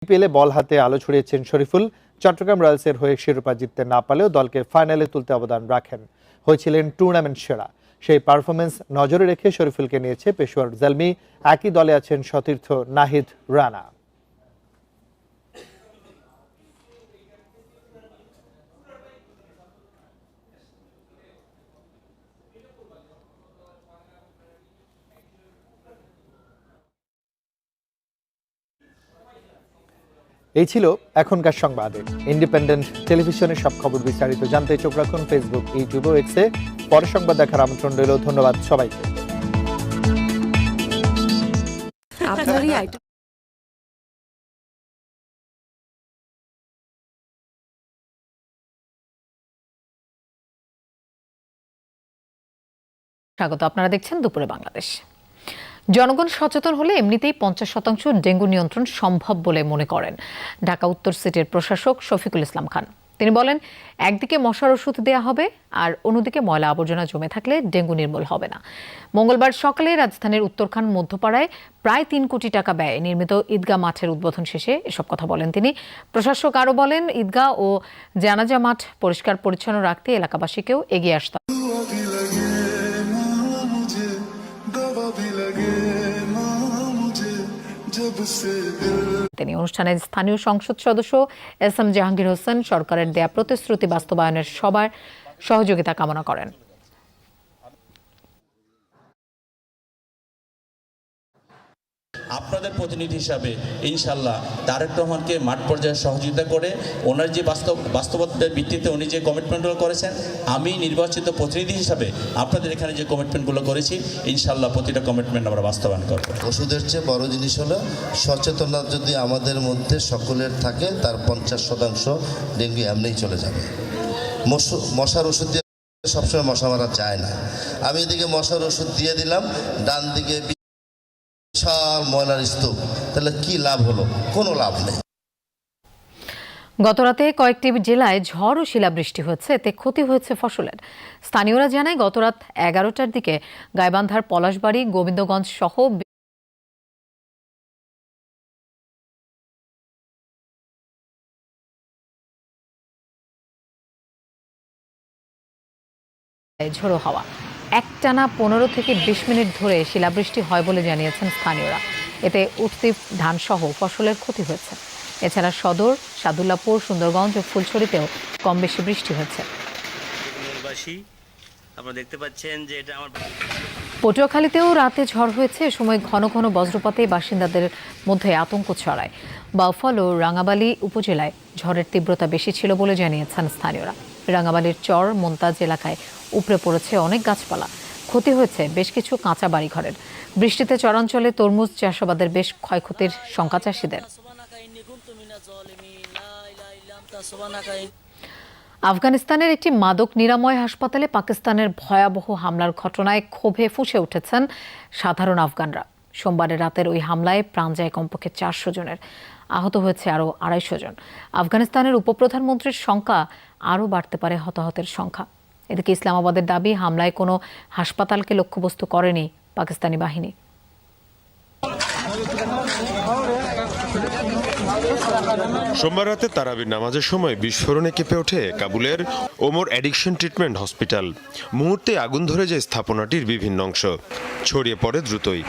পেলে বল হাতে আলো ছড়িয়েছেন শরীফুল। চট্টগ্রাম রয়্যালসের হয়ে শিরোপা জিততে না পারলেও দলকে ফাইনালে তুলতে অবদান রাখেন, হয়েছিলেন টুর্নামেন্ট সেরা। সেই পারফরমেন্স নজরে রেখে শরীফুলকে নিয়েছে পেশোয়ার জালমি। একই দলে আছেন সতীর্থ নাহিদ রানা। এই ছিল এখনকার সংবাদে। ইন্ডিপেন্ডেন্ট টেলিভিশনের সব খবর বিস্তারিত জানতে চোখ রাখুন ফেসবুক, ইউটিউব ও এক্সে। পরে সংবাদ দেখার আমন্ত্রণ রইল। ধন্যবাদ সবাইকে। স্বাগত, আপনারা দেখছেন দুপুরে বাংলাদেশ। জনগণ সচেতন হলে এমনিতেই 50% ডেঙ্গু নিয়ন্ত্রণ সম্ভব বলে মনে করেন ঢাকা উত্তর সিটির প্রশাসক শফিকুল ইসলাম খান। তিনি বলেন, একদিকে মশার ওষুধ দেয়া হবে আর অন্যদিকে ময়লা আবর্জনা জমে থাকলে ডেঙ্গু নির্মূল হবে না। মঙ্গলবার সকালে রাজধানীর উত্তরখান মধ্যপাড়ায় প্রায় 3 কোটি টাকা ব্যয়ে নির্মিত ঈদগাহ মাঠের উদ্বোধন শেষে এসব কথা বলেন তিনি। প্রশাসক আরও বলেন, ঈদগাহ ও জানাজা মাঠ পরিষ্কার পরিচ্ছন্ন রাখতে এলাকাবাসীকেও এগিয়ে আসতে হবে। তিনি অনুষ্ঠানে স্থানীয় সংসদ সদস্য এস.এম. জাহাঙ্গীর হোসেন সরকারের দেয়া প্রতিশ্রুতি বাস্তবায়নের সবার সহযোগিতা কামনা করেন। আপনাদের প্রতিনিধি হিসাবে ইনশাল্লাহ তারেক রহমানকে মাঠ পর্যায়ে সহযোগিতা করে ওনার যে বাস্তবতার ভিত্তিতে উনি যে কমিটমেন্টগুলো করেছেন, আমি নির্বাচিত প্রতিনিধি হিসাবে আপনাদের এখানে যে কমিটমেন্টগুলো করেছি ইনশাল্লাহ প্রতিটা কমিটমেন্ট আমরা বাস্তবায়ন করব। ওষুধের চেয়ে বড় জিনিস হলো সচেতনতা যদি আমাদের মধ্যে সকলের থাকে, তার 50% ডেঙ্গু এমনিই চলে যাবে। মশার ওষুধ দিয়ে সবসময় মশা মারা যায় না। আমি এদিকে মশার ওষুধ দিয়ে দিলাম, ডান দিকে বিশাল ময়লার স্তূপ, তাহলে কি লাভ হলো? কোনো লাভ নেই। গতরাতে কয়েকটি জেলায় ঝড় ও শিলাবৃষ্টি হয়েছে, এতে ক্ষতি হয়েছে ফসলের। স্থানীয়রা জানায়, গতরাত 11টার দিকে গাইবান্ধার পলাশবাড়ি, গোবিন্দগঞ্জ সহ ঝোড়ো হাওয়া একটানা 15 থেকে 20 মিনিট ধরে শিলাবৃষ্টি হয় বলে জানিয়েছেন স্থানীয়রা। এতে উঠতি ধান সহ ফসলের ক্ষতি হয়েছে। এছাড়া সদর, সাদুল্লাপুর, সুন্দরগঞ্জ ও ফুলছড়িতেও কম বেশি বৃষ্টি হয়েছে। পটুয়াখালীতেও রাতে ঝড় হয়েছে। এ সময় ঘন ঘন বজ্রপাতে বাসিন্দাদের মধ্যে আতঙ্ক ছড়ায়। বাউফল ও রাঙাবালী উপজেলায় ঝড়ের তীব্রতা বেশি ছিল বলে জানিয়েছেন স্থানীয়রা। রাঙাবালির চর মোন্তাজ এলাকায় উপড়ে পড়েছে অনেক গাছপালা, ক্ষতি হয়েছে বেশ কিছু কাঁচা বাড়িঘরের। বৃষ্টিতে চরাঞ্চলে তরমুজ চাষাবাদের বেশ ক্ষয়ক্ষতির শঙ্কা চাষিদের। আফগানিস্তানের একটি মাদক নিরাময় হাসপাতালে পাকিস্তানের ভয়াবহ হামলার ঘটনায় ক্ষোভে ফুঁসে উঠেছেন সাধারণ আফগানরা। সোমবারের রাতের ওই হামলায় প্রাণ যায় কমপক্ষে 400 জনের, আহত হয়েছে আরও 250 জন। আফগানিস্তানের উপপ্রধানমন্ত্রীর সংখ্যা আরও বাড়তে পারে হতাহতের সংখ্যা। এদিকে ইসলামাবাদের দাবি, হামলায় কোনো হাসপাতালকে লক্ষ্যবস্তু করেনি পাকিস্তানি বাহিনী। সোমবার রাতে তারাবির নামাজের সময় বিস্ফোরণে কেঁপে ওঠে কাবুলের ওমর অ্যাডিকশন ট্রিটমেন্ট হসপিটাল। মুহূর্তে আগুন ধরে যায় স্থাপনাটির বিভিন্ন অংশ, ছড়িয়ে পড়ে দ্রুতই।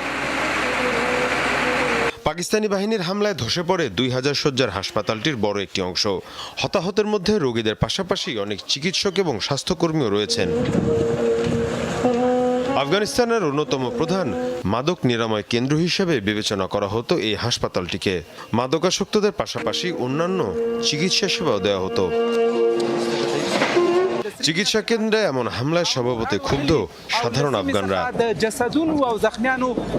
পাকিস্তানি বাহিনীর হামলায় ধসে পড়ে 2000 শয্যার হাসপাতালটির বড় একটি অংশ। হতাহতের মধ্যে রোগীদের পাশাপাশি অনেক চিকিৎসক এবং স্বাস্থ্যকর্মীও রয়েছেন। আফগানিস্তানের অন্যতম প্রধান মাদক নিরাময় কেন্দ্র হিসেবে বিবেচনা করা হতো এই হাসপাতালটিকে। মাদকাসক্তদের পাশাপাশি অন্যান্য চিকিৎসা সেবাও দেওয়া হতো। চিকিৎসা কেন্দ্রে এমন হামলায় স্বভাবতই ক্ষুব্ধ সাধারণ আফগানরা।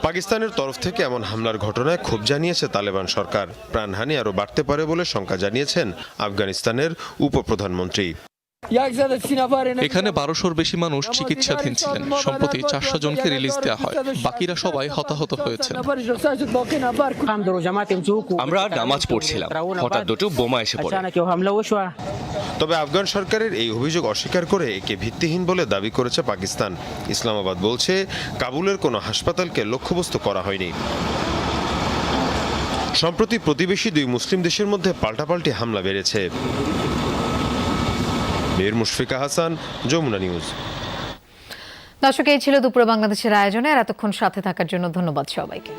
পাকিস্তানের তরফ থেকে এমন হামলার ঘটনায় ক্ষোভ জানিয়েছে তালেবান সরকার। প্রাণহানি আরও বাড়তে পারে বলে শঙ্কা জানিয়েছেন আফগানিস্তানের উপপ্রধানমন্ত্রী। এখানে 1200-র বেশি মানুষ চিকিৎসাধীন ছিলেন। সম্প্রতি 400 জনকে রিলিজ দেওয়া হয়, বাকিরা সবাই হতাহত হয়েছেন। আমরা নামাজ পড়ছিলাম, হঠাৎ দুটো বোমা এসে পড়ে। তবে আফগান সরকারের এই অভিযোগ অস্বীকার করে একে ভিত্তিহীন বলে দাবি করেছে পাকিস্তান। ইসলামাবাদ বলছে, কাবুলের কোনো হাসপাতালকে লক্ষ্যবস্তু করা হয়নি। সম্প্রতি প্রতিবেশী দুই মুসলিম দেশের মধ্যে পাল্টাপাল্টি হামলা বেড়েছে। মীর মুশফিকা হাসান, যমুনা নিউজ। দর্শক, এই ছিল দুপুরে বাংলাদেশের আয়োজনে। আর এতক্ষণ সাথে থাকার জন্য ধন্যবাদ সবাইকে।